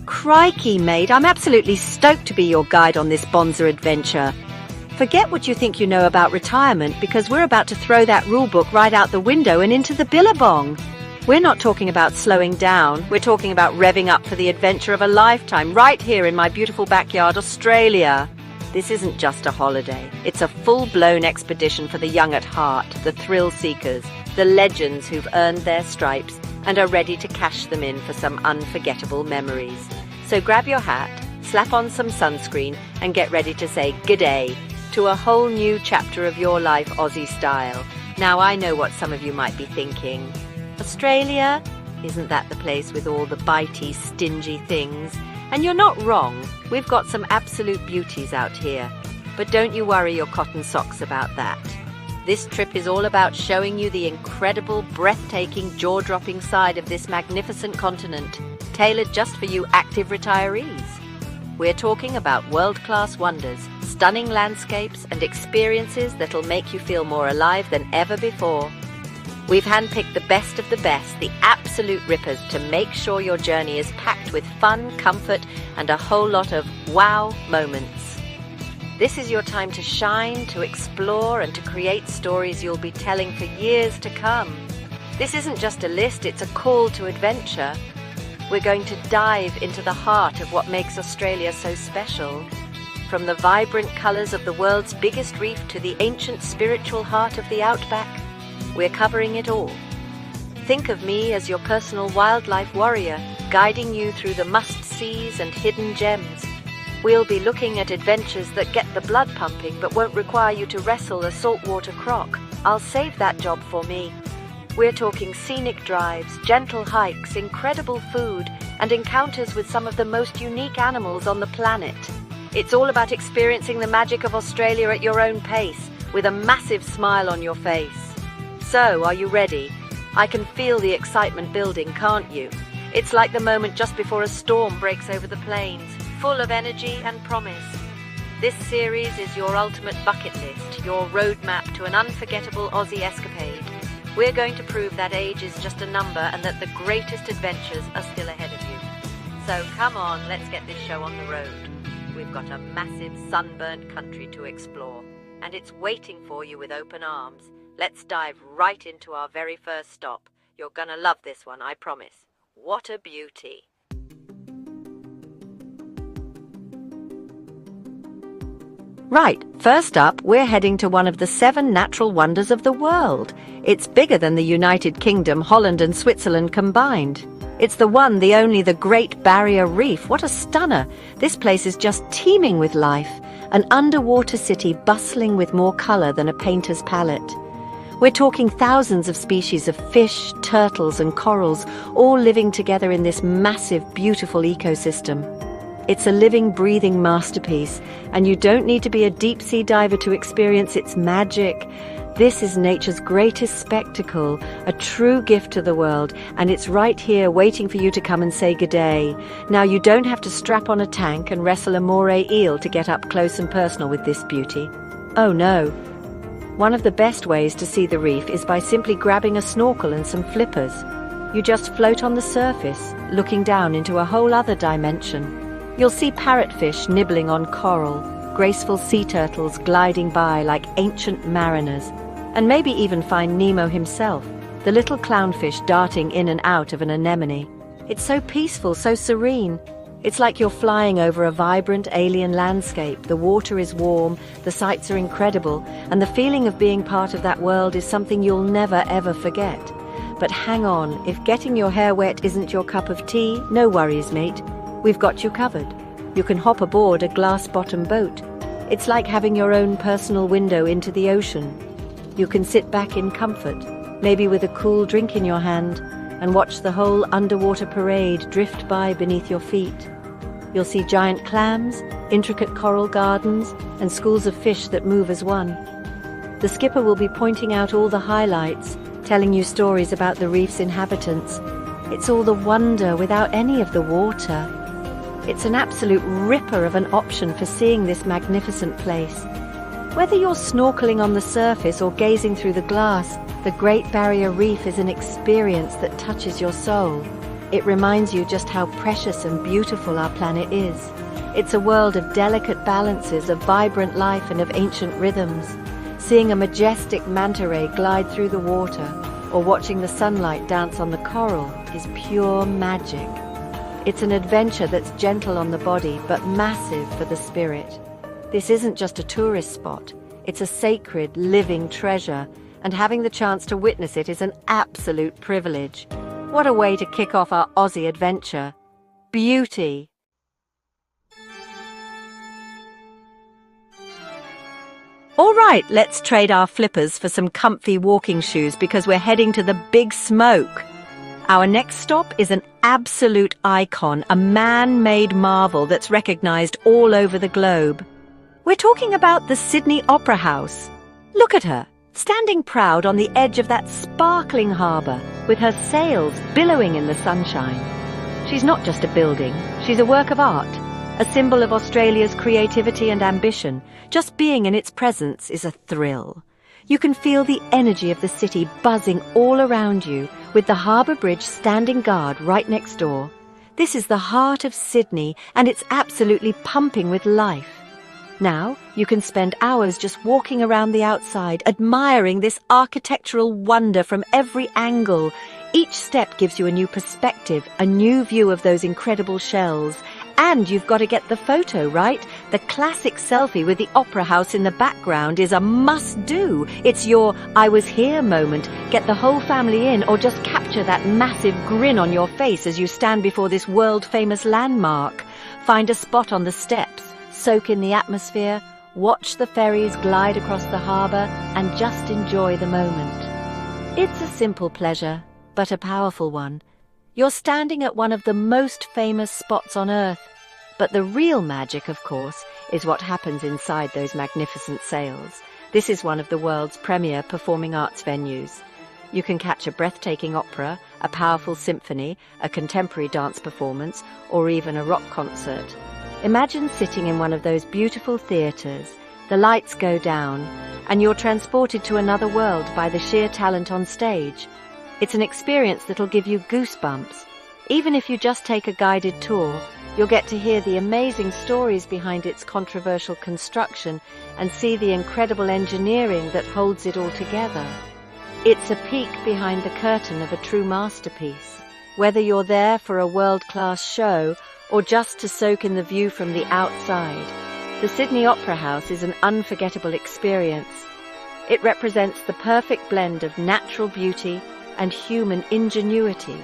Crikey, mate, I'm absolutely stoked to be your guide on this bonza adventure. Forget what you think you know about retirement, because we're about to throw that rulebook right out the window and into the billabong. We're not talking about slowing down, we're talking about revving up for the adventure of a lifetime right here in my beautiful backyard, Australia. This isn't just a holiday, it's a full-blown expedition for the young at heart, the thrill seekers, the legends who've earned their stripes and are ready to cash them in for some unforgettable memories. So grab your hat, slap on some sunscreen and get ready to say g'day to a whole new chapter of your life Aussie style. Now I know what some of you might be thinking. Australia? Isn't that the place with all the bitey, stingy things? And you're not wrong, we've got some absolute beauties out here. But don't you worry your cotton socks about that. This trip is all about showing you the incredible, breathtaking, jaw-dropping side of this magnificent continent, tailored just for you active retirees. We're talking about world-class wonders, stunning landscapes and experiences that'll make you feel more alive than ever before. We've handpicked the best of the best, the absolute rippers, to make sure your journey is packed with fun, comfort and a whole lot of wow moments. This is your time to shine, to explore and to create stories you'll be telling for years to come. This isn't just a list, it's a call to adventure. We're going to dive into the heart of what makes Australia so special. From the vibrant colours of the world's biggest reef to the ancient spiritual heart of the Outback, we're covering it all. Think of me as your personal wildlife warrior, guiding you through the must-sees and hidden gems. We'll be looking at adventures that get the blood pumping but won't require you to wrestle a saltwater croc. I'll save that job for me. We're talking scenic drives, gentle hikes, incredible food, and encounters with some of the most unique animals on the planet. It's all about experiencing the magic of Australia at your own pace, with a massive smile on your face. So, are you ready? I can feel the excitement building, can't you? It's like the moment just before a storm breaks over the plains, full of energy and promise. This series is your ultimate bucket list, your roadmap to an unforgettable Aussie escapade. We're going to prove that age is just a number and that the greatest adventures are still ahead of you. So come on, let's get this show on the road. We've got a massive sunburned country to explore, and it's waiting for you with open arms. Let's dive right into our very first stop. You're gonna love this one, I promise. What a beauty. Right, first up, we're heading to one of the 7 natural wonders of the world. It's bigger than the United Kingdom, Holland and Switzerland combined. It's the one, the only, the Great Barrier Reef. What a stunner! This place is just teeming with life. An underwater city bustling with more colour than a painter's palette. We're talking thousands of species of fish, turtles and corals, all living together in this massive, beautiful ecosystem. It's a living, breathing masterpiece, and you don't need to be a deep-sea diver to experience its magic. This is nature's greatest spectacle, a true gift to the world, and it's right here waiting for you to come and say g'day. Now, you don't have to strap on a tank and wrestle a moray eel to get up close and personal with this beauty. Oh no. One of the best ways to see the reef is by simply grabbing a snorkel and some flippers. You just float on the surface, looking down into a whole other dimension. You'll see parrotfish nibbling on coral, graceful sea turtles gliding by like ancient mariners, and maybe even find Nemo himself, the little clownfish darting in and out of an anemone. It's so peaceful, so serene. It's like you're flying over a vibrant alien landscape. The water is warm, the sights are incredible, and the feeling of being part of that world is something you'll never ever forget. But hang on, if getting your hair wet isn't your cup of tea, no worries, mate. We've got you covered. You can hop aboard a glass-bottom boat. It's like having your own personal window into the ocean. You can sit back in comfort, maybe with a cool drink in your hand, and watch the whole underwater parade drift by beneath your feet. You'll see giant clams, intricate coral gardens, and schools of fish that move as one. The skipper will be pointing out all the highlights, telling you stories about the reef's inhabitants. It's all the wonder without any of the water. It's an absolute ripper of an option for seeing this magnificent place. Whether you're snorkeling on the surface or gazing through the glass, the Great Barrier Reef is an experience that touches your soul. It reminds you just how precious and beautiful our planet is. It's a world of delicate balances, of vibrant life and of ancient rhythms. Seeing a majestic manta ray glide through the water or watching the sunlight dance on the coral is pure magic. It's an adventure that's gentle on the body but massive for the spirit. This isn't just a tourist spot, it's a sacred, living treasure, and having the chance to witness it is an absolute privilege. What a way to kick off our Aussie adventure. Beauty. All right, let's trade our flippers for some comfy walking shoes because we're heading to the Big Smoke. Our next stop is an absolute icon, a man-made marvel that's recognised all over the globe. We're talking about the Sydney Opera House. Look at her, standing proud on the edge of that sparkling harbour, with her sails billowing in the sunshine. She's not just a building, she's a work of art, a symbol of Australia's creativity and ambition. Just being in its presence is a thrill. You can feel the energy of the city buzzing all around you, with the harbour bridge standing guard right next door. This is the heart of Sydney, and it's absolutely pumping with life. Now, you can spend hours just walking around the outside, admiring this architectural wonder from every angle. Each step gives you a new perspective, a new view of those incredible shells. And you've got to get the photo, right? The classic selfie with the opera house in the background is a must-do. It's your I was here moment. Get the whole family in, or just capture that massive grin on your face as you stand before this world-famous landmark. Find a spot on the steps. Soak in the atmosphere, watch the ferries glide across the harbour, and just enjoy the moment. It's a simple pleasure, but a powerful one. You're standing at one of the most famous spots on Earth. But the real magic, of course, is what happens inside those magnificent sails. This is one of the world's premier performing arts venues. You can catch a breathtaking opera, a powerful symphony, a contemporary dance performance, or even a rock concert. Imagine sitting in one of those beautiful theatres, the lights go down, and you're transported to another world by the sheer talent on stage. It's an experience that'll give you goosebumps. Even if you just take a guided tour, you'll get to hear the amazing stories behind its controversial construction and see the incredible engineering that holds it all together. It's a peek behind the curtain of a true masterpiece. Whether you're there for a world-class show or just to soak in the view from the outside, the Sydney Opera House is an unforgettable experience. It represents the perfect blend of natural beauty and human ingenuity.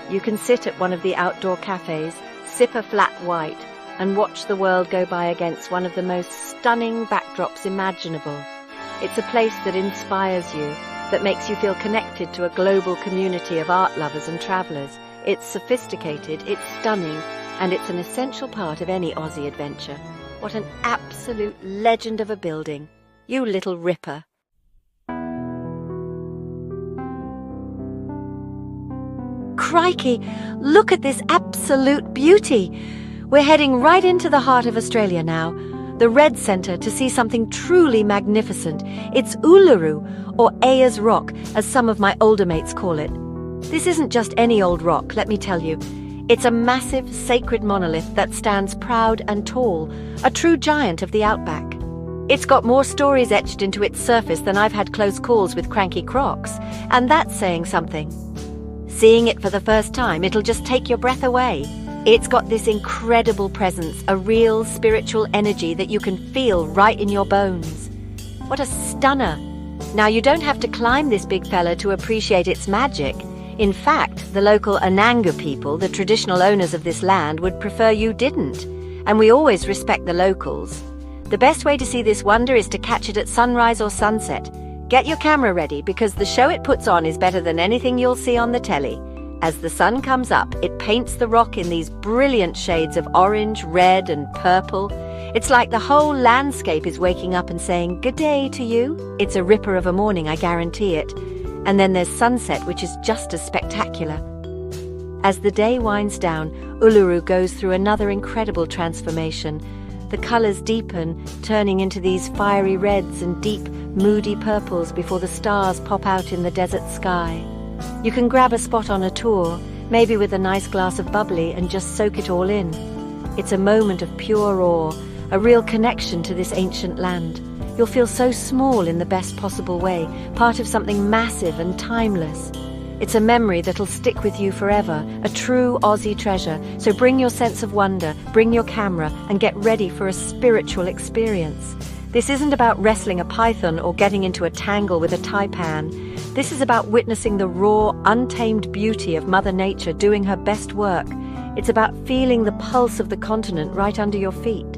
You can sit at one of the outdoor cafes, sip a flat white, and watch the world go by against one of the most stunning backdrops imaginable. It's a place that inspires you, that makes you feel connected to a global community of art lovers and travellers. It's sophisticated, it's stunning, and it's an essential part of any Aussie adventure. What an absolute legend of a building. You little ripper. Crikey, look at this absolute beauty. We're heading right into the heart of Australia now, the Red Centre, to see something truly magnificent. It's Uluru, or Ayers Rock, as some of my older mates call it. This isn't just any old rock, let me tell you. It's a massive, sacred monolith that stands proud and tall, a true giant of the Outback. It's got more stories etched into its surface than I've had close calls with cranky crocs, and that's saying something. Seeing it for the first time, it'll just take your breath away. It's got this incredible presence, a real spiritual energy that you can feel right in your bones. What a stunner! Now, you don't have to climb this big fella to appreciate its magic. In fact, the local Ananga people, the traditional owners of this land, would prefer you didn't. And we always respect the locals. The best way to see this wonder is to catch it at sunrise or sunset. Get your camera ready, because the show it puts on is better than anything you'll see on the telly. As the sun comes up, it paints the rock in these brilliant shades of orange, red, and purple. It's like the whole landscape is waking up and saying, "Good day" to you. It's a ripper of a morning, I guarantee it. And then there's sunset, which is just as spectacular. As the day winds down, Uluru goes through another incredible transformation. The colours deepen, turning into these fiery reds and deep, moody purples before the stars pop out in the desert sky. You can grab a spot on a tour, maybe with a nice glass of bubbly, and just soak it all in. It's a moment of pure awe, a real connection to this ancient land. You'll feel so small in the best possible way, part of something massive and timeless. It's a memory that'll stick with you forever, a true Aussie treasure. So bring your sense of wonder, bring your camera, and get ready for a spiritual experience. This isn't about wrestling a python or getting into a tangle with a taipan. This is about witnessing the raw, untamed beauty of Mother Nature doing her best work. It's about feeling the pulse of the continent right under your feet.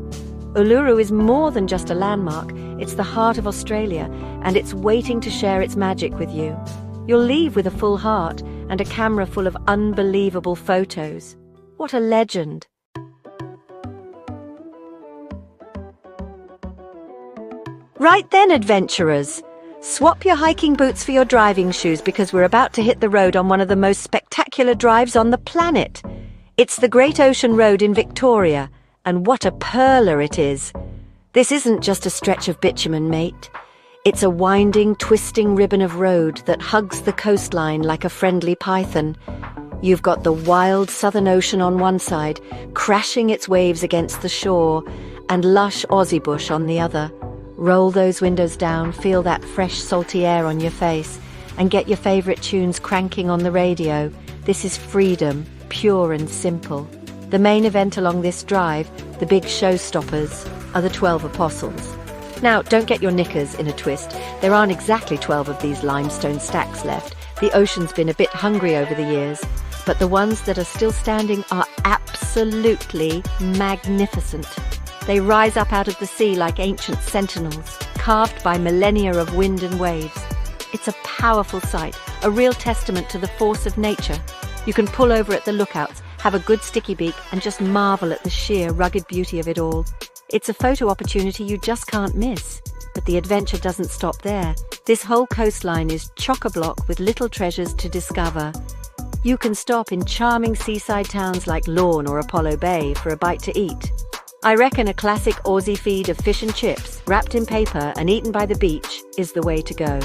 Uluru is more than just a landmark. It's the heart of Australia, and it's waiting to share its magic with you. You'll leave with a full heart and a camera full of unbelievable photos. What a legend! Right then, adventurers! Swap your hiking boots for your driving shoes because we're about to hit the road on one of the most spectacular drives on the planet. It's the Great Ocean Road in Victoria, and what a perler it is! This isn't just a stretch of bitumen, mate. It's a winding, twisting ribbon of road that hugs the coastline like a friendly python. You've got the wild Southern Ocean on one side, crashing its waves against the shore, and lush Aussie bush on the other. Roll those windows down, feel that fresh, salty air on your face, and get your favourite tunes cranking on the radio. This is freedom, pure and simple. The main event along this drive, the big showstoppers, are the 12 Apostles. Now, don't get your knickers in a twist. There aren't exactly 12 of these limestone stacks left. The ocean's been a bit hungry over the years, but the ones that are still standing are absolutely magnificent. They rise up out of the sea like ancient sentinels, carved by millennia of wind and waves. It's a powerful sight, a real testament to the force of nature. You can pull over at the lookouts, have a good sticky beak, and just marvel at the sheer, rugged beauty of it all. It's a photo opportunity you just can't miss. But the adventure doesn't stop there. This whole coastline is chock-a-block with little treasures to discover. You can stop in charming seaside towns like Lorne or Apollo Bay for a bite to eat. I reckon a classic Aussie feed of fish and chips, wrapped in paper and eaten by the beach, is the way to go.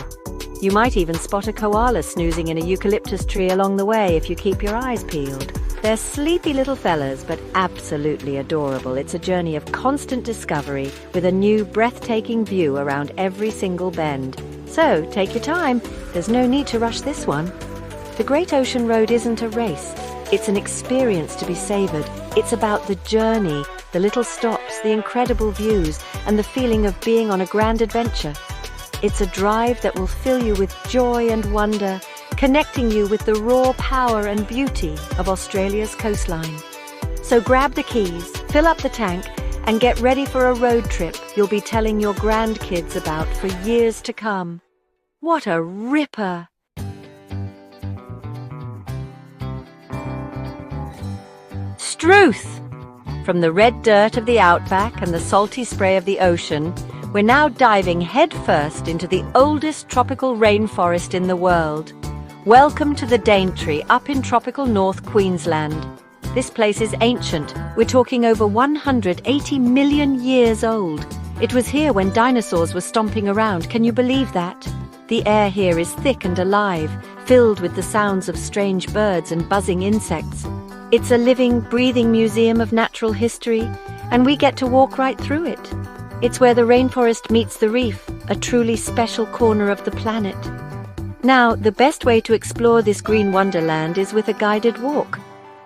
You might even spot a koala snoozing in a eucalyptus tree along the way if you keep your eyes peeled. They're sleepy little fellas, but absolutely adorable. It's a journey of constant discovery with a new, breathtaking view around every single bend. So, take your time. There's no need to rush this one. The Great Ocean Road isn't a race. It's an experience to be savoured. It's about the journey, the little stops, the incredible views, and the feeling of being on a grand adventure. It's a drive that will fill you with joy and wonder, connecting you with the raw power and beauty of Australia's coastline. So grab the keys, fill up the tank, and get ready for a road trip you'll be telling your grandkids about for years to come. What a ripper! Struth! From the red dirt of the Outback and the salty spray of the ocean, we're now diving headfirst into the oldest tropical rainforest in the world. Welcome to the Daintree, up in tropical North Queensland. This place is ancient. We're talking over 180 million years old. It was here when dinosaurs were stomping around. Can you believe that? The air here is thick and alive, filled with the sounds of strange birds and buzzing insects. It's a living, breathing museum of natural history, and we get to walk right through it. It's where the rainforest meets the reef, a truly special corner of the planet. Now, the best way to explore this green wonderland is with a guided walk.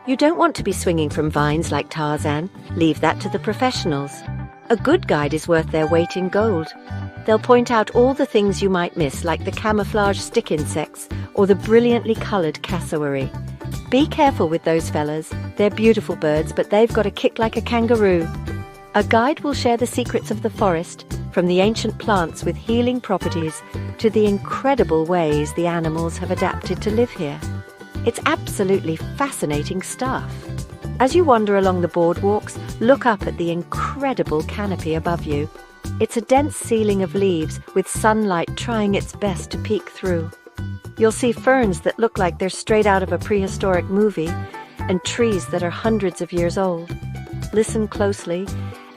You don't want to be swinging from vines like Tarzan. Leave that to the professionals. A good guide is worth their weight in gold. They'll point out all the things you might miss, like the camouflage stick insects or the brilliantly coloured cassowary. Be careful with those fellas. They're beautiful birds, but they've got a kick like a kangaroo. A guide will share the secrets of the forest, from the ancient plants with healing properties to the incredible ways the animals have adapted to live here. It's absolutely fascinating stuff. As you wander along the boardwalks, look up at the incredible canopy above you. It's a dense ceiling of leaves with sunlight trying its best to peek through. You'll see ferns that look like they're straight out of a prehistoric movie, and trees that are hundreds of years old. Listen closely,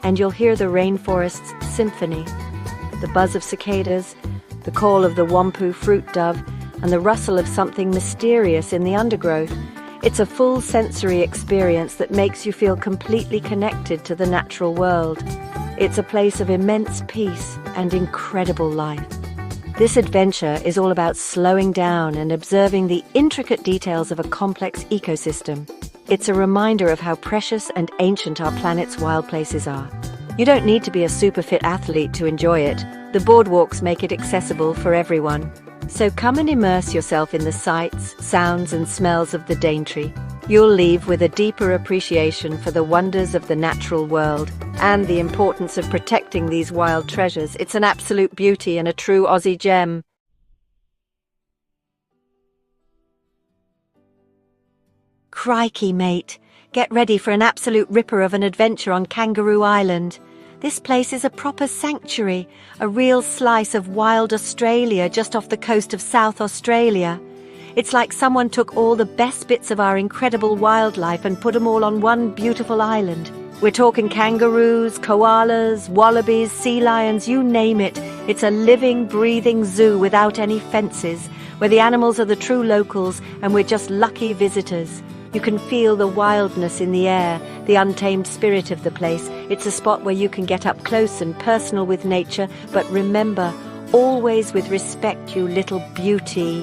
and you'll hear the rainforest's symphony, the buzz of cicadas, the call of the wampu fruit dove, and the rustle of something mysterious in the undergrowth. It's a full sensory experience that makes you feel completely connected to the natural world. It's a place of immense peace and incredible life. This adventure is all about slowing down and observing the intricate details of a complex ecosystem. It's a reminder of how precious and ancient our planet's wild places are. You don't need to be a super fit athlete to enjoy it. The boardwalks make it accessible for everyone. So come and immerse yourself in the sights, sounds and smells of the Daintree. You'll leave with a deeper appreciation for the wonders of the natural world and the importance of protecting these wild treasures. It's an absolute beauty and a true Aussie gem. Crikey, mate. Get ready for an absolute ripper of an adventure on Kangaroo Island. This place is a proper sanctuary, a real slice of wild Australia just off the coast of South Australia. It's like someone took all the best bits of our incredible wildlife and put them all on one beautiful island. We're talking kangaroos, koalas, wallabies, sea lions, you name it. It's a living, breathing zoo without any fences, where the animals are the true locals and we're just lucky visitors. You can feel the wildness in the air, the untamed spirit of the place. It's a spot where you can get up close and personal with nature, but remember, always with respect, you little beauty.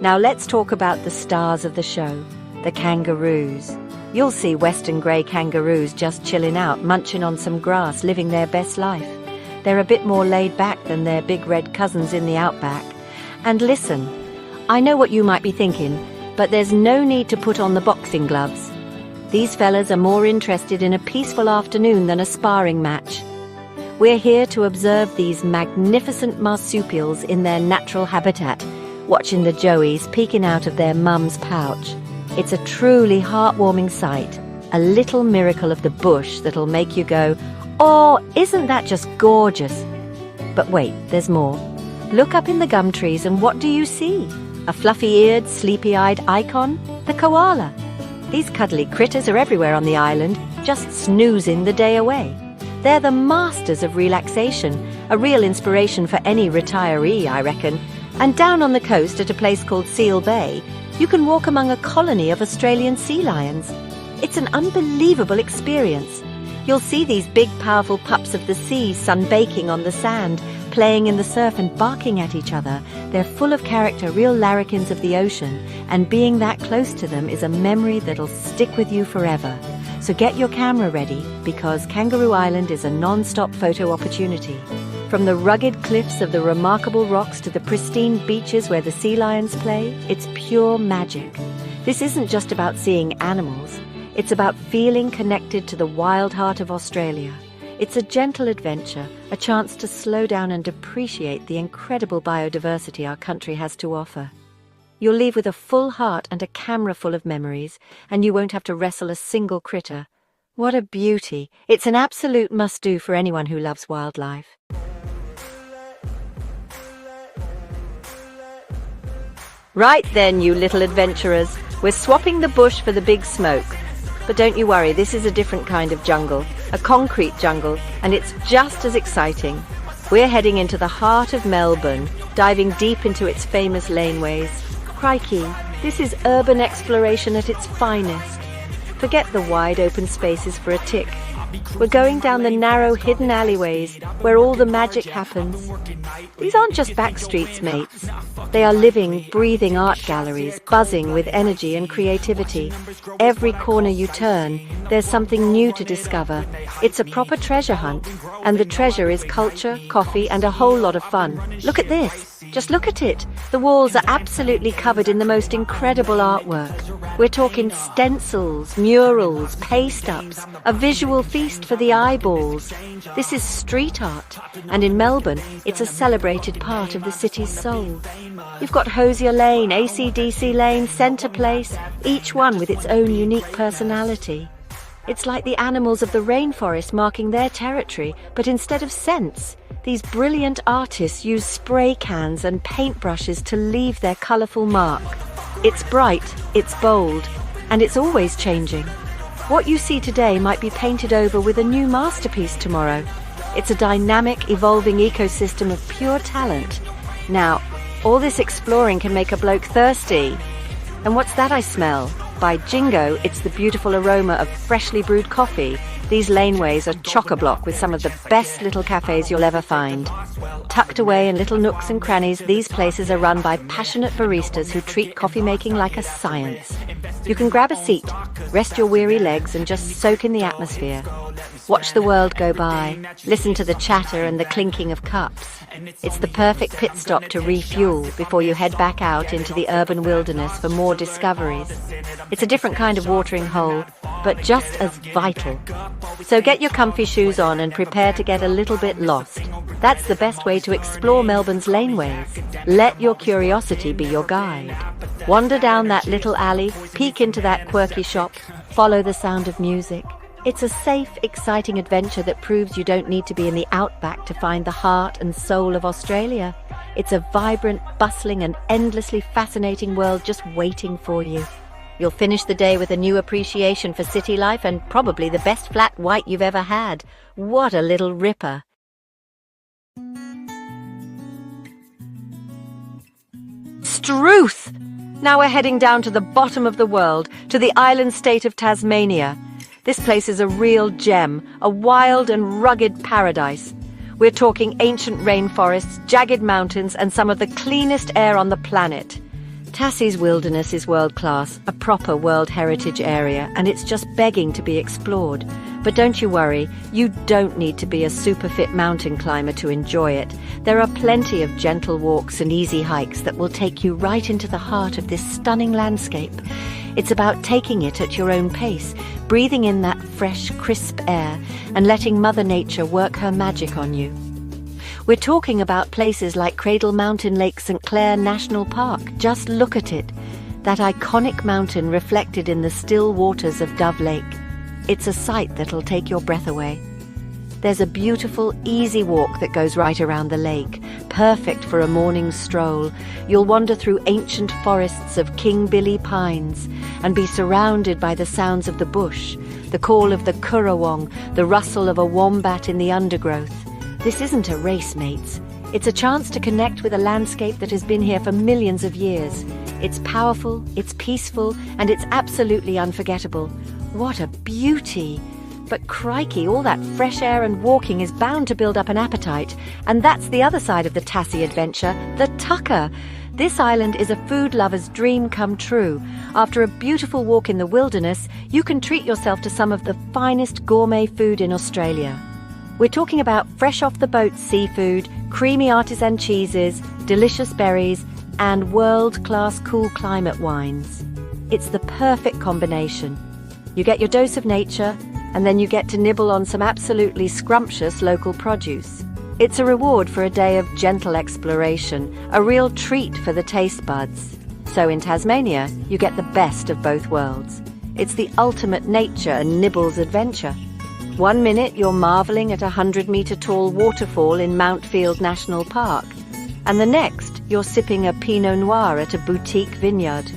Now let's talk about the stars of the show, the kangaroos. You'll see western grey kangaroos just chilling out, munching on some grass, living their best life. They're a bit more laid back than their big red cousins in the Outback. And listen, I know what you might be thinking, but there's no need to put on the boxing gloves. These fellas are more interested in a peaceful afternoon than a sparring match. We're here to observe these magnificent marsupials in their natural habitat, watching the joeys peeking out of their mum's pouch. It's a truly heartwarming sight, a little miracle of the bush that'll make you go, "Oh, isn't that just gorgeous?" But wait, there's more. Look up in the gum trees and what do you see? A fluffy-eared, sleepy-eyed icon? The koala. These cuddly critters are everywhere on the island, just snoozing the day away. They're the masters of relaxation, a real inspiration for any retiree, I reckon. And down on the coast at a place called Seal Bay, you can walk among a colony of Australian sea lions. It's an unbelievable experience. You'll see these big, powerful pups of the sea sunbaking on the sand, playing in the surf and barking at each other. They're full of character, real larrikins of the ocean, and being that close to them is a memory that'll stick with you forever. So get your camera ready, because Kangaroo Island is a non-stop photo opportunity. From the rugged cliffs of the remarkable rocks to the pristine beaches where the sea lions play, it's pure magic. This isn't just about seeing animals, it's about feeling connected to the wild heart of Australia. It's a gentle adventure, a chance to slow down and appreciate the incredible biodiversity our country has to offer. You'll leave with a full heart and a camera full of memories, and you won't have to wrestle a single critter. What a beauty! It's an absolute must-do for anyone who loves wildlife. Right then, you little adventurers, we're swapping the bush for the big smoke. But don't you worry, this is a different kind of jungle, a concrete jungle, and it's just as exciting. We're heading into the heart of Melbourne, diving deep into its famous laneways. Crikey, this is urban exploration at its finest. Forget the wide open spaces for a tick. We're going down the narrow hidden alleyways where all the magic happens. These aren't just back streets, mates. They are living, breathing art galleries, buzzing with energy and creativity. Every corner you turn, there's something new to discover. It's a proper treasure hunt, and the treasure is culture, coffee, and a whole lot of fun. Look at this. Just look at it. The walls are absolutely covered in the most incredible artwork. We're talking stencils, murals, paste-ups, a visual feast for the eyeballs. This is street art, and in Melbourne, it's a celebrated part of the city's soul. You've got Hosier Lane, AC/DC Lane, Centre Place, each one with its own unique personality. It's like the animals of the rainforest marking their territory, but instead of scents, these brilliant artists use spray cans and paintbrushes to leave their colourful mark. It's bright, it's bold, and it's always changing. What you see today might be painted over with a new masterpiece tomorrow. It's a dynamic, evolving ecosystem of pure talent. Now, all this exploring can make a bloke thirsty. And what's that I smell? By jingo, it's the beautiful aroma of freshly brewed coffee. These laneways are chock-a-block with some of the best little cafes you'll ever find. Tucked away in little nooks and crannies, these places are run by passionate baristas who treat coffee making like a science. You can grab a seat, rest your weary legs and just soak in the atmosphere. Watch the world go by, listen to the chatter and the clinking of cups. It's the perfect pit stop to refuel before you head back out into the urban wilderness for more discoveries. It's a different kind of watering hole, but just as vital. So get your comfy shoes on and prepare to get a little bit lost. That's the best way to explore Melbourne's laneways. Let your curiosity be your guide. Wander down that little alley, peek into that quirky shop, follow the sound of music. It's a safe, exciting adventure that proves you don't need to be in the Outback to find the heart and soul of Australia. It's a vibrant, bustling and endlessly fascinating world just waiting for you. You'll finish the day with a new appreciation for city life and probably the best flat white you've ever had. What a little ripper. Struth! Now we're heading down to the bottom of the world, to the island state of Tasmania. This place is a real gem, a wild and rugged paradise. We're talking ancient rainforests, jagged mountains, and some of the cleanest air on the planet. Tassie's wilderness is world-class, a proper World Heritage area, and it's just begging to be explored. But don't you worry, you don't need to be a super fit mountain climber to enjoy it. There are plenty of gentle walks and easy hikes that will take you right into the heart of this stunning landscape. It's about taking it at your own pace, breathing in that fresh, crisp air, and letting Mother Nature work her magic on you. We're talking about places like Cradle Mountain Lake St Clair National Park. Just look at it, that iconic mountain reflected in the still waters of Dove Lake. It's a sight that'll take your breath away. There's a beautiful, easy walk that goes right around the lake, perfect for a morning stroll. You'll wander through ancient forests of King Billy pines and be surrounded by the sounds of the bush, the call of the currawong, the rustle of a wombat in the undergrowth. This isn't a race, mates. It's a chance to connect with a landscape that has been here for millions of years. It's powerful, it's peaceful, and it's absolutely unforgettable. What a beauty! But crikey, all that fresh air and walking is bound to build up an appetite. And that's the other side of the Tassie adventure, the tucker. This island is a food lover's dream come true. After a beautiful walk in the wilderness, you can treat yourself to some of the finest gourmet food in Australia. We're talking about fresh off the boat seafood, creamy artisan cheeses, delicious berries, and world-class cool climate wines. It's the perfect combination. You get your dose of nature, and then you get to nibble on some absolutely scrumptious local produce. It's a reward for a day of gentle exploration, a real treat for the taste buds. So in Tasmania, you get the best of both worlds. It's the ultimate nature and nibbles adventure. 1 minute you're marvelling at a 100-metre-tall waterfall in Mountfield National Park, and the next you're sipping a Pinot Noir at a boutique vineyard.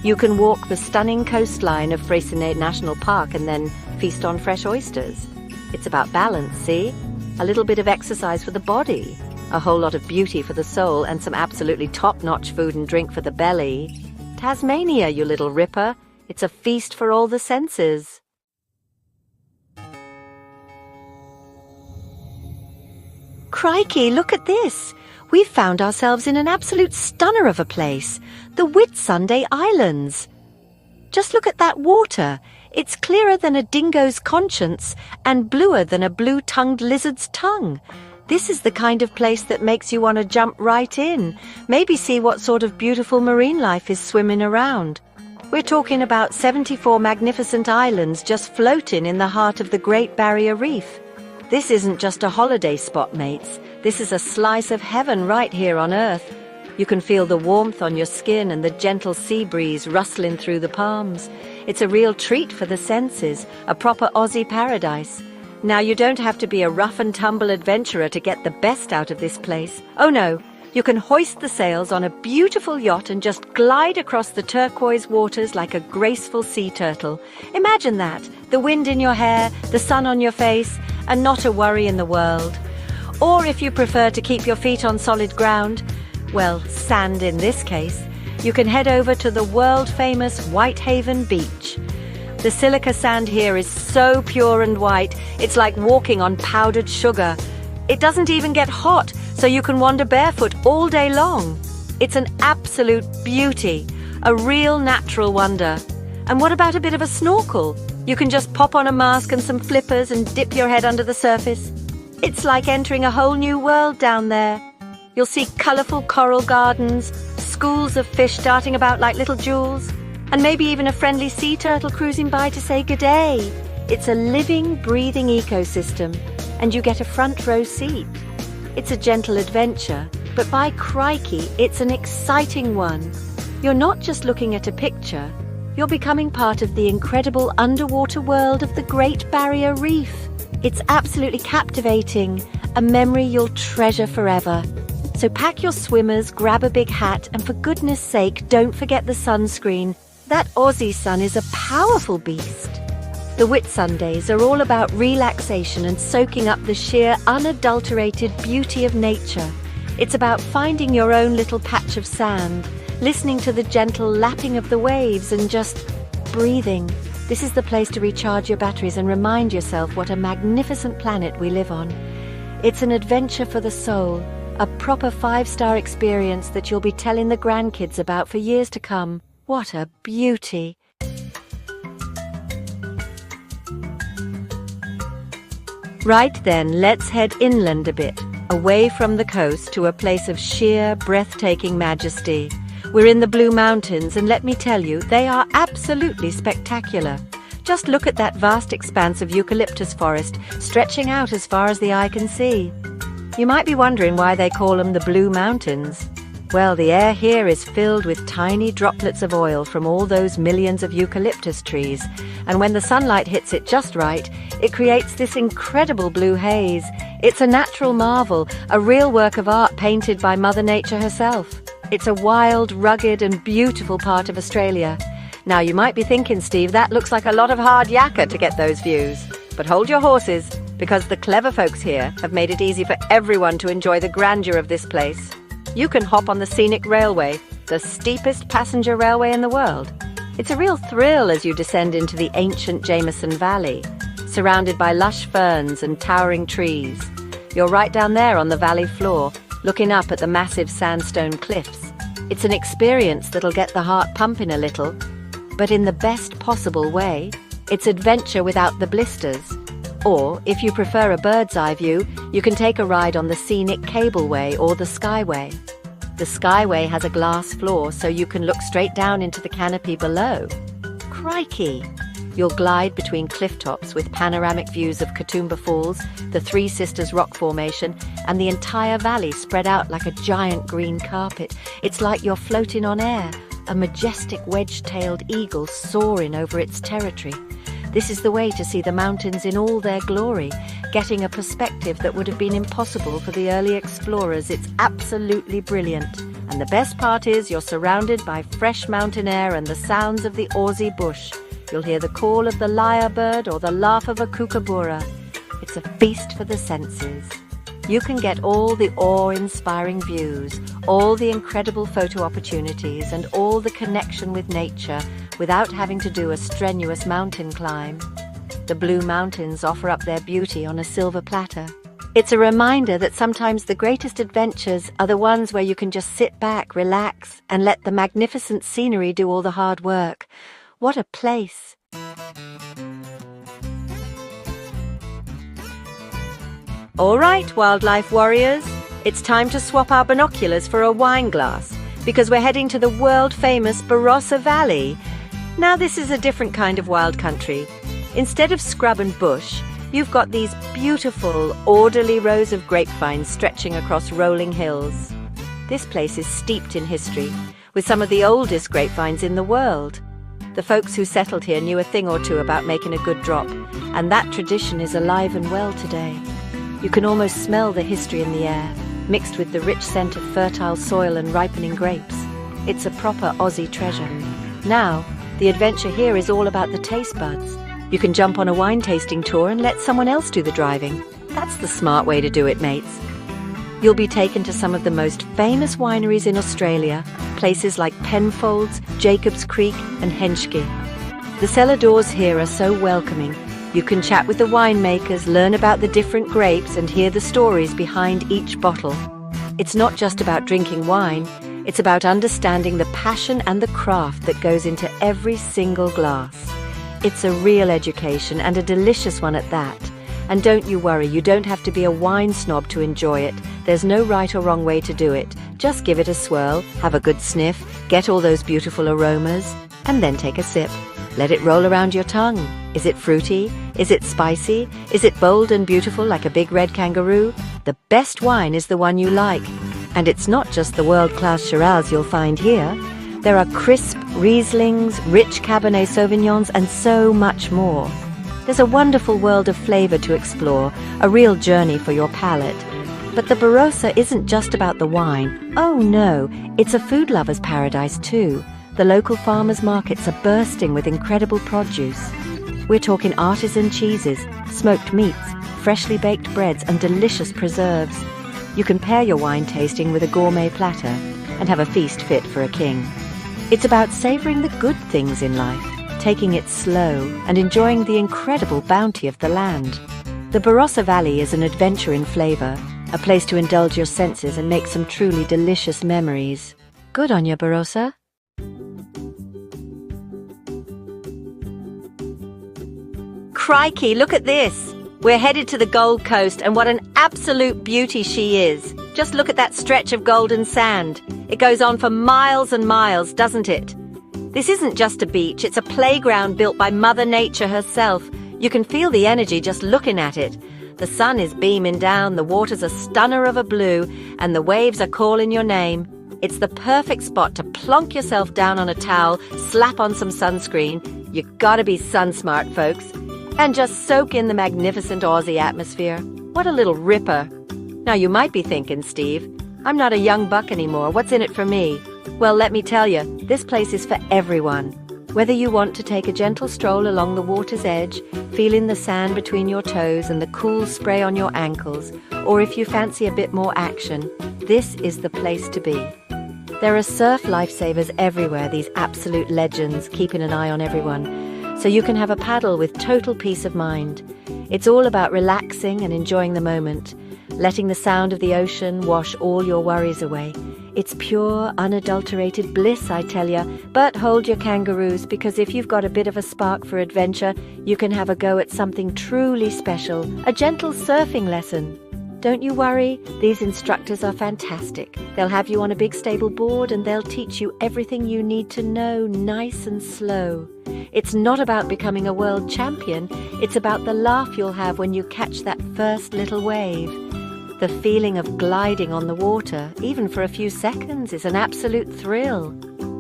You can walk the stunning coastline of Whitsunday National Park and then feast on fresh oysters. It's about balance, see? A little bit of exercise for the body, a whole lot of beauty for the soul, and some absolutely top-notch food and drink for the belly. Tasmania, you little ripper. It's a feast for all the senses. Crikey, look at this! We've found ourselves in an absolute stunner of a place, the Whitsunday Islands. Just look at that water. It's clearer than a dingo's conscience and bluer than a blue-tongued lizard's tongue. This is the kind of place that makes you want to jump right in, maybe see what sort of beautiful marine life is swimming around. We're talking about 74 magnificent islands just floating in the heart of the Great Barrier Reef. This isn't just a holiday spot, mates. This is a slice of heaven right here on Earth. You can feel the warmth on your skin and the gentle sea breeze rustling through the palms. It's a real treat for the senses, a proper Aussie paradise. Now, you don't have to be a rough-and-tumble adventurer to get the best out of this place. Oh no, You can hoist the sails on a beautiful yacht and just glide across the turquoise waters like a graceful sea turtle. Imagine that, the wind in your hair, the sun on your face, and not a worry in the world. Or if you prefer to keep your feet on solid ground, well, sand in this case, you can head over to the world-famous Whitehaven Beach. The silica sand here is so pure and white, it's like walking on powdered sugar. It doesn't even get hot, so you can wander barefoot all day long. It's an absolute beauty, a real natural wonder. And what about a bit of a snorkel? You can just pop on a mask and some flippers and dip your head under the surface. It's like entering a whole new world down there. You'll see colourful coral gardens, schools of fish darting about like little jewels, and maybe even a friendly sea turtle cruising by to say good day. It's a living, breathing ecosystem, and you get a front row seat. It's a gentle adventure, but by crikey, it's an exciting one. You're not just looking at a picture, you're becoming part of the incredible underwater world of the Great Barrier Reef. It's absolutely captivating, a memory you'll treasure forever. So pack your swimmers, grab a big hat, and for goodness sake, don't forget the sunscreen. That Aussie sun is a powerful beast. The Whitsundays are all about relaxation and soaking up the sheer, unadulterated beauty of nature. It's about finding your own little patch of sand, listening to the gentle lapping of the waves and just breathing. This is the place to recharge your batteries and remind yourself what a magnificent planet we live on. It's an adventure for the soul, a proper 5-star experience that you'll be telling the grandkids about for years to come. What a beauty! Right then, let's head inland a bit, away from the coast to a place of sheer, breathtaking majesty. We're in the Blue Mountains, and let me tell you, they are absolutely spectacular. Just look at that vast expanse of eucalyptus forest stretching out as far as the eye can see. You might be wondering why they call them the Blue Mountains. Well, the air here is filled with tiny droplets of oil from all those millions of eucalyptus trees, and when the sunlight hits it just right, it creates this incredible blue haze. It's a natural marvel, a real work of art painted by Mother Nature herself. It's a wild, rugged and beautiful part of Australia. Now you might be thinking, Steve, that looks like a lot of hard yakka to get those views. But hold your horses, because the clever folks here have made it easy for everyone to enjoy the grandeur of this place. You can hop on the scenic railway, the steepest passenger railway in the world. It's a real thrill as you descend into the ancient Jameson Valley, surrounded by lush ferns and towering trees. You're right down there on the valley floor, looking up at the massive sandstone cliffs. It's an experience that'll get the heart pumping a little, but in the best possible way. It's adventure without the blisters. Or, if you prefer a bird's eye view, you can take a ride on the scenic cableway or the skyway. The skyway has a glass floor, so you can look straight down into the canopy below. Crikey! You'll glide between cliff tops with panoramic views of Katoomba Falls, the Three Sisters rock formation, and the entire valley spread out like a giant green carpet. It's like you're floating on air, a majestic wedge-tailed eagle soaring over its territory. This is the way to see the mountains in all their glory, getting a perspective that would have been impossible for the early explorers. It's absolutely brilliant. And the best part is you're surrounded by fresh mountain air and the sounds of the Aussie bush. You'll hear the call of the lyrebird or the laugh of a kookaburra. It's a feast for the senses. You can get all the awe-inspiring views, all the incredible photo opportunities, and all the connection with nature without having to do a strenuous mountain climb. The Blue Mountains offer up their beauty on a silver platter. It's a reminder that sometimes the greatest adventures are the ones where you can just sit back, relax, and let the magnificent scenery do all the hard work. What a place! All right, wildlife warriors, it's time to swap our binoculars for a wine glass, because we're heading to the world-famous Barossa Valley. Now this is a different kind of wild country. Instead of scrub and bush, you've got these beautiful, orderly rows of grapevines stretching across rolling hills. This place is steeped in history, with some of the oldest grapevines in the world. The folks who settled here knew a thing or two about making a good drop, and that tradition is alive and well today. You can almost smell the history in the air. mixed with the rich scent of fertile soil and ripening grapes. It's a proper Aussie treasure. Now, the adventure here is all about the taste buds. You can jump on a wine tasting tour and let someone else do the driving. That's the smart way to do it, mates. You'll be taken to some of the most famous wineries in Australia, places like Penfolds, Jacobs Creek and Henschke. The cellar doors here are so welcoming. You can chat with the winemakers, learn about the different grapes and hear the stories behind each bottle. It's not just about drinking wine, it's about understanding the passion and the craft that goes into every single glass. It's a real education and a delicious one at that. And don't you worry, you don't have to be a wine snob to enjoy it. There's no right or wrong way to do it. Just give it a swirl, have a good sniff, get all those beautiful aromas, and then take a sip. Let it roll around your tongue. Is it fruity? Is it spicy? Is it bold and beautiful like a big red kangaroo? The best wine is the one you like. And it's not just the world-class Shiraz you'll find here. There are crisp Rieslings, rich Cabernet Sauvignons, and so much more. There's a wonderful world of flavour to explore, a real journey for your palate. But the Barossa isn't just about the wine. Oh no, it's a food lover's paradise too. The local farmers' markets are bursting with incredible produce. We're talking artisan cheeses, smoked meats, freshly baked breads and delicious preserves. You can pair your wine tasting with a gourmet platter and have a feast fit for a king. It's about savouring the good things in life, taking it slow and enjoying the incredible bounty of the land. The Barossa Valley is an adventure in flavour, a place to indulge your senses and make some truly delicious memories. Good on you, Barossa. Crikey, look at this! We're headed to the Gold Coast, and what an absolute beauty she is. Just look at that stretch of golden sand. It goes on for miles and miles, doesn't it? This isn't just a beach, it's a playground built by Mother Nature herself. You can feel the energy just looking at it. The sun is beaming down, the water's a stunner of a blue, and the waves are calling your name. It's the perfect spot to plonk yourself down on a towel, slap on some sunscreen. You gotta be sun smart, folks. And just soak in the magnificent Aussie atmosphere. What a little ripper. Now you might be thinking, Steve, I'm not a young buck anymore, what's in it for me? Well, let me tell you, this place is for everyone. Whether you want to take a gentle stroll along the water's edge, feeling the sand between your toes and the cool spray on your ankles, or if you fancy a bit more action, this is the place to be. There are surf lifesavers everywhere, these absolute legends, keeping an eye on everyone, so you can have a paddle with total peace of mind. It's all about relaxing and enjoying the moment, letting the sound of the ocean wash all your worries away. It's pure, unadulterated bliss, I tell ya. But hold your kangaroos, because if you've got a bit of a spark for adventure, you can have a go at something truly special, a gentle surfing lesson. Don't you worry, these instructors are fantastic. They'll have you on a big stable board and they'll teach you everything you need to know, nice and slow. It's not about becoming a world champion, it's about the laugh you'll have when you catch that first little wave. The feeling of gliding on the water, even for a few seconds, is an absolute thrill.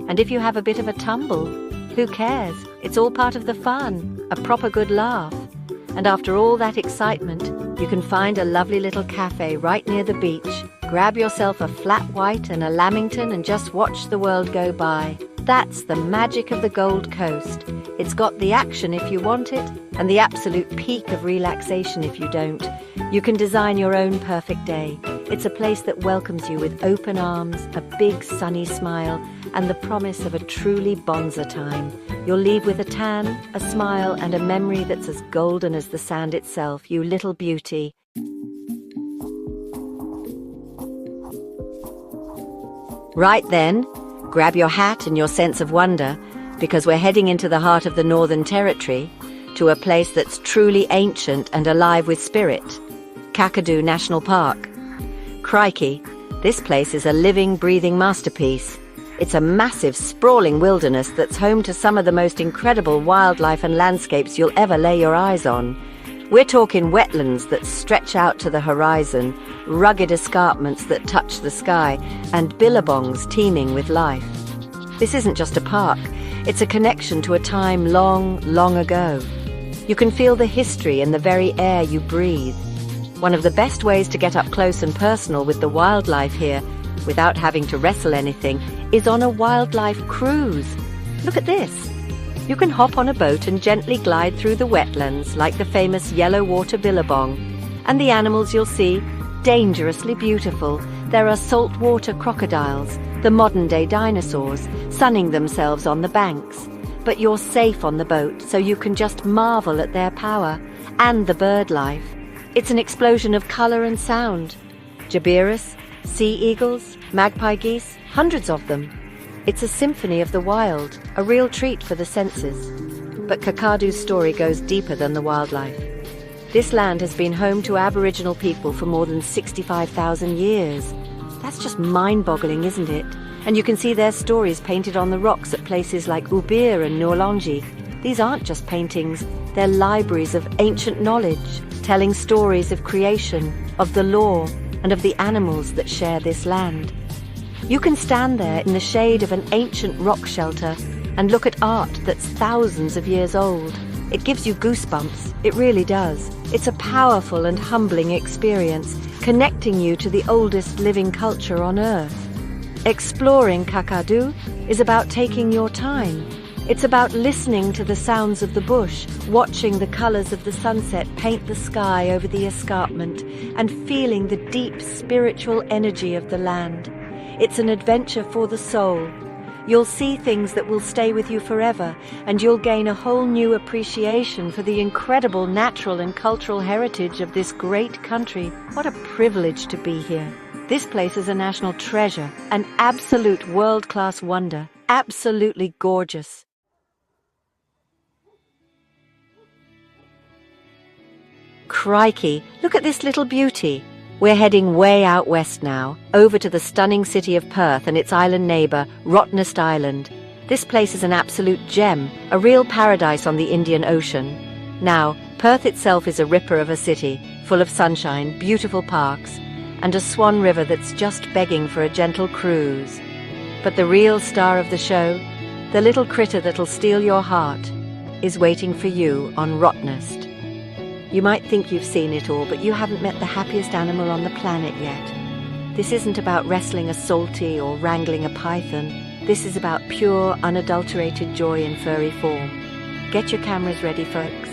And if you have a bit of a tumble, who cares? It's all part of the fun, a proper good laugh. And after all that excitement, you can find a lovely little cafe right near the beach. Grab yourself a flat white and a lamington and just watch the world go by. That's the magic of the Gold Coast. It's got the action if you want it, and the absolute peak of relaxation if you don't. You can design your own perfect day. It's a place that welcomes you with open arms, a big sunny smile, and the promise of a truly bonza time. You'll leave with a tan, a smile, and a memory that's as golden as the sand itself, you little beauty. Right then, grab your hat and your sense of wonder, because we're heading into the heart of the Northern Territory, to a place that's truly ancient and alive with spirit. Kakadu National Park. Crikey, this place is a living, breathing masterpiece. It's a massive, sprawling wilderness that's home to some of the most incredible wildlife and landscapes you'll ever lay your eyes on. We're talking wetlands that stretch out to the horizon, rugged escarpments that touch the sky, and billabongs teeming with life. This isn't just a park, it's a connection to a time long, long ago. You can feel the history in the very air you breathe. One of the best ways to get up close and personal with the wildlife here, without having to wrestle anything, is on a wildlife cruise. Look at this. You can hop on a boat and gently glide through the wetlands like the famous yellow water billabong. And the animals you'll see, dangerously beautiful. There are saltwater crocodiles, the modern-day dinosaurs, sunning themselves on the banks. But you're safe on the boat, so you can just marvel at their power and the bird life. It's an explosion of colour and sound. Jabiras, sea eagles, magpie geese, hundreds of them. It's a symphony of the wild, a real treat for the senses. But Kakadu's story goes deeper than the wildlife. This land has been home to Aboriginal people for more than 65,000 years. That's just mind-boggling, isn't it? And you can see their stories painted on the rocks at places like Ubir and Nourlangi. These aren't just paintings, they're libraries of ancient knowledge, telling stories of creation, of the law, and of the animals that share this land. You can stand there in the shade of an ancient rock shelter and look at art that's thousands of years old. It gives you goosebumps, it really does. It's a powerful and humbling experience, connecting you to the oldest living culture on Earth. Exploring Kakadu is about taking your time. It's about listening to the sounds of the bush, watching the colours of the sunset paint the sky over the escarpment, and feeling the deep spiritual energy of the land. It's an adventure for the soul. You'll see things that will stay with you forever, and you'll gain a whole new appreciation for the incredible natural and cultural heritage of this great country. What a privilege to be here. This place is a national treasure, an absolute world-class wonder, absolutely gorgeous. Crikey, look at this little beauty. We're heading way out west now, over to the stunning city of Perth and its island neighbour, Rottnest Island. This place is an absolute gem, a real paradise on the Indian Ocean. Now, Perth itself is a ripper of a city, full of sunshine, beautiful parks, and a swan river that's just begging for a gentle cruise. But the real star of the show, the little critter that'll steal your heart, is waiting for you on Rottnest. You might think you've seen it all, but you haven't met the happiest animal on the planet yet. This isn't about wrestling a salty or wrangling a python. This is about pure, unadulterated joy in furry form. Get your cameras ready, folks,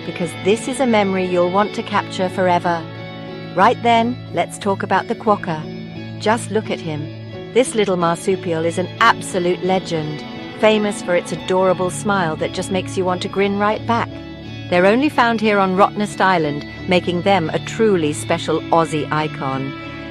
because this is a memory you'll want to capture forever. Right then, let's talk about the quokka. Just look at him. This little marsupial is an absolute legend, famous for its adorable smile that just makes you want to grin right back. They're only found here on Rottnest Island, making them a truly special Aussie icon.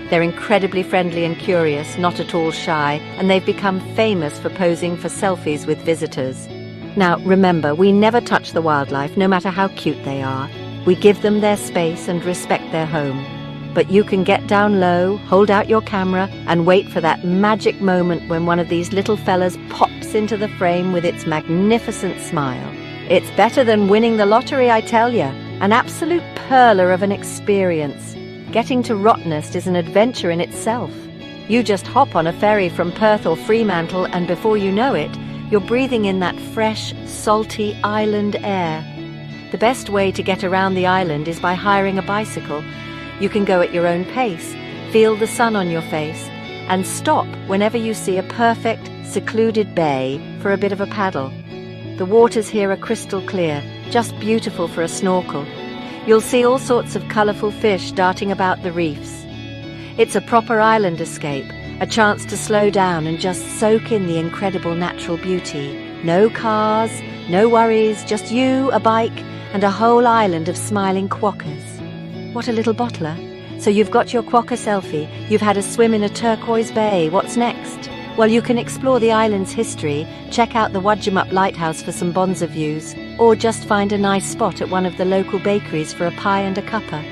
They're incredibly friendly and curious, not at all shy, and they've become famous for posing for selfies with visitors. Now, remember, we never touch the wildlife, no matter how cute they are. We give them their space and respect their home. But you can get down low, hold out your camera, and wait for that magic moment when one of these little fellas pops into the frame with its magnificent smile. It's better than winning the lottery, I tell you. An absolute perler of an experience. Getting to Rottnest is an adventure in itself. You just hop on a ferry from Perth or Fremantle, and before you know it, you're breathing in that fresh, salty island air. The best way to get around the island is by hiring a bicycle. You can go at your own pace, feel the sun on your face, and stop whenever you see a perfect, secluded bay for a bit of a paddle. The waters here are crystal clear, just beautiful for a snorkel. You'll see all sorts of colourful fish darting about the reefs. It's a proper island escape, a chance to slow down and just soak in the incredible natural beauty. No cars, no worries, just you, a bike, and a whole island of smiling quokkas. What a little bottler. So you've got your quokka selfie, you've had a swim in a turquoise bay, what's next? Well, you can explore the island's history, check out the Wudjumup Lighthouse for some bonza views, or just find a nice spot at one of the local bakeries for a pie and a cuppa.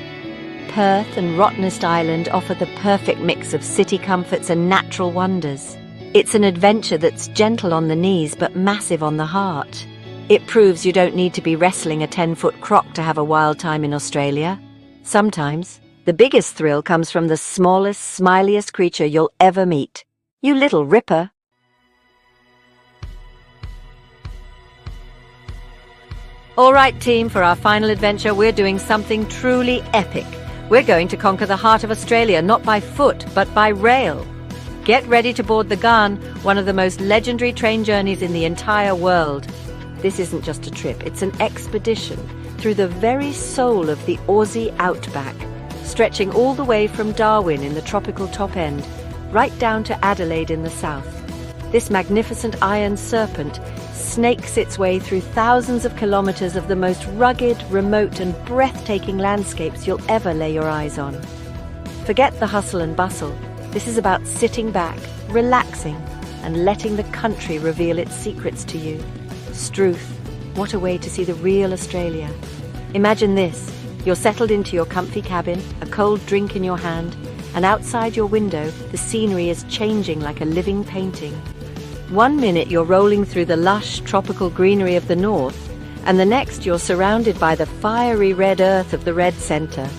Perth and Rottnest Island offer the perfect mix of city comforts and natural wonders. It's an adventure that's gentle on the knees but massive on the heart. It proves you don't need to be wrestling a 10-foot croc to have a wild time in Australia. Sometimes, the biggest thrill comes from the smallest, smiliest creature you'll ever meet. You little ripper. All right, team, for our final adventure, we're doing something truly epic. We're going to conquer the heart of Australia, not by foot, but by rail. Get ready to board the Ghan, one of the most legendary train journeys in the entire world. This isn't just a trip, it's an expedition through the very soul of the Aussie Outback, stretching all the way from Darwin in the tropical top end, right down to Adelaide in the south. This magnificent iron serpent snakes its way through thousands of kilometers of the most rugged, remote and breathtaking landscapes you'll ever lay your eyes on. Forget the hustle and bustle. This is about sitting back, relaxing, and letting the country reveal its secrets to you. Struth, what a way to see the real Australia. Imagine this. You're settled into your comfy cabin, a cold drink in your hand, and outside your window, the scenery is changing like a living painting. One minute you're rolling through the lush, tropical greenery of the north, and the next you're surrounded by the fiery red earth of the red centre.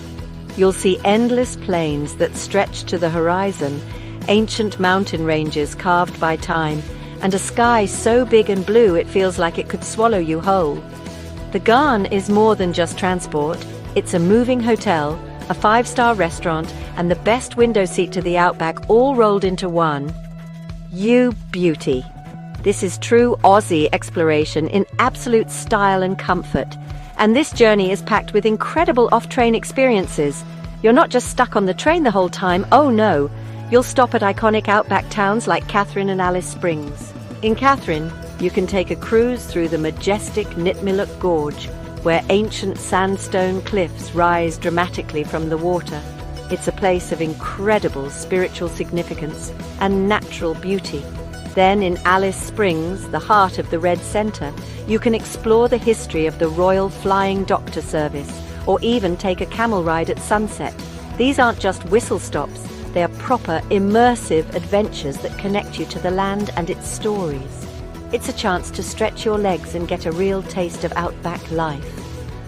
You'll see endless plains that stretch to the horizon, ancient mountain ranges carved by time, and a sky so big and blue it feels like it could swallow you whole. The Ghan is more than just transport. It's a moving hotel, a 5-star restaurant, and the best window seat to the Outback all rolled into one. You beauty. This is true Aussie exploration in absolute style and comfort. And this journey is packed with incredible off-train experiences. You're not just stuck on the train the whole time, oh no. You'll stop at iconic Outback towns like Katherine and Alice Springs. In Katherine, you can take a cruise through the majestic Nitmiluk Gorge, where ancient sandstone cliffs rise dramatically from the water. It's a place of incredible spiritual significance and natural beauty. Then in Alice Springs, the heart of the Red Centre, you can explore the history of the Royal Flying Doctor Service, or even take a camel ride at sunset. These aren't just whistle stops, they are proper, immersive adventures that connect you to the land and its stories. It's a chance to stretch your legs and get a real taste of Outback life.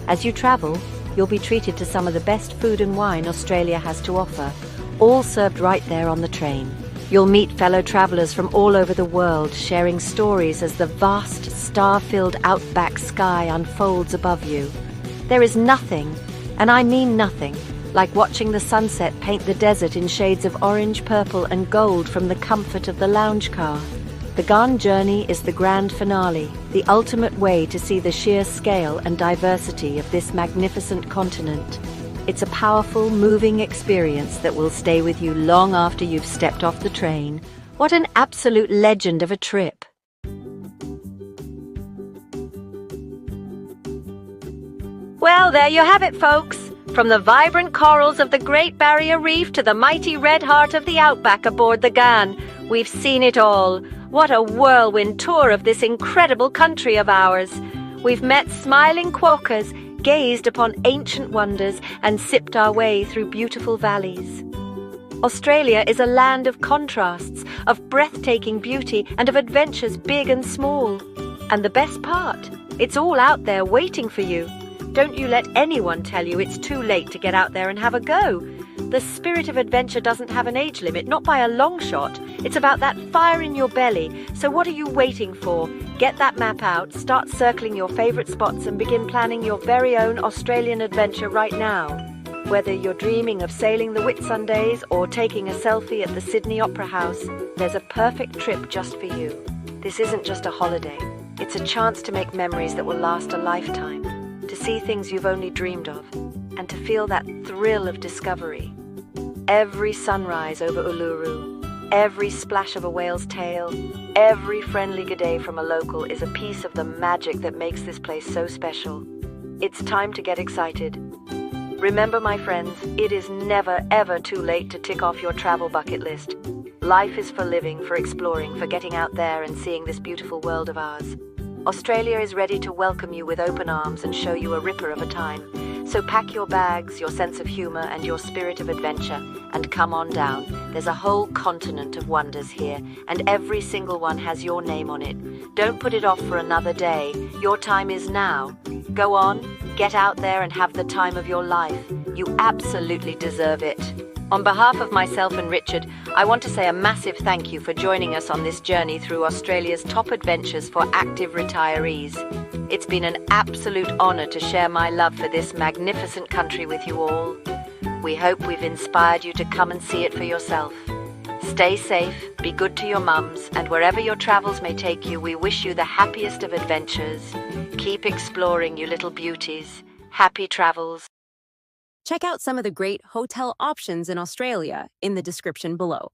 As you travel, you'll be treated to some of the best food and wine Australia has to offer, all served right there on the train. You'll meet fellow travellers from all over the world, sharing stories as the vast, star-filled Outback sky unfolds above you. There is nothing, and I mean nothing, like watching the sunset paint the desert in shades of orange, purple and gold from the comfort of the lounge car. The Ghan journey is the grand finale, the ultimate way to see the sheer scale and diversity of this magnificent continent. It's a powerful, moving experience that will stay with you long after you've stepped off the train. What an absolute legend of a trip! Well, there you have it, folks. From the vibrant corals of the Great Barrier Reef to the mighty red heart of the Outback aboard the Ghan, we've seen it all. What a whirlwind tour of this incredible country of ours. We've met smiling quokkas, gazed upon ancient wonders, and sipped our way through beautiful valleys. Australia is a land of contrasts, of breathtaking beauty, and of adventures big and small. And the best part, it's all out there waiting for you. Don't you let anyone tell you it's too late to get out there and have a go. The spirit of adventure doesn't have an age limit, not by a long shot. It's about that fire in your belly. So what are you waiting for? Get that map out, start circling your favourite spots and begin planning your very own Australian adventure right now. Whether you're dreaming of sailing the Whitsundays or taking a selfie at the Sydney Opera House, there's a perfect trip just for you. This isn't just a holiday. It's a chance to make memories that will last a lifetime, to see things you've only dreamed of, and to feel that thrill of discovery. Every sunrise over Uluru, every splash of a whale's tail, every friendly g'day from a local is a piece of the magic that makes this place so special. It's time to get excited. Remember, my friends, it is never ever too late to tick off your travel bucket list. Life is for living, for exploring, for getting out there and seeing this beautiful world of ours. Australia is ready to welcome you with open arms and show you a ripper of a time. So pack your bags, your sense of humour and your spirit of adventure and come on down. There's a whole continent of wonders here and every single one has your name on it. Don't put it off for another day. Your time is now. Go on, get out there and have the time of your life. You absolutely deserve it. On behalf of myself and Richard, I want to say a massive thank you for joining us on this journey through Australia's top adventures for active retirees. It's been an absolute honour to share my love for this magnificent country with you all. We hope we've inspired you to come and see it for yourself. Stay safe, be good to your mums, and wherever your travels may take you, we wish you the happiest of adventures. Keep exploring, you little beauties. Happy travels. Check out some of the great hotel options in Australia in the description below.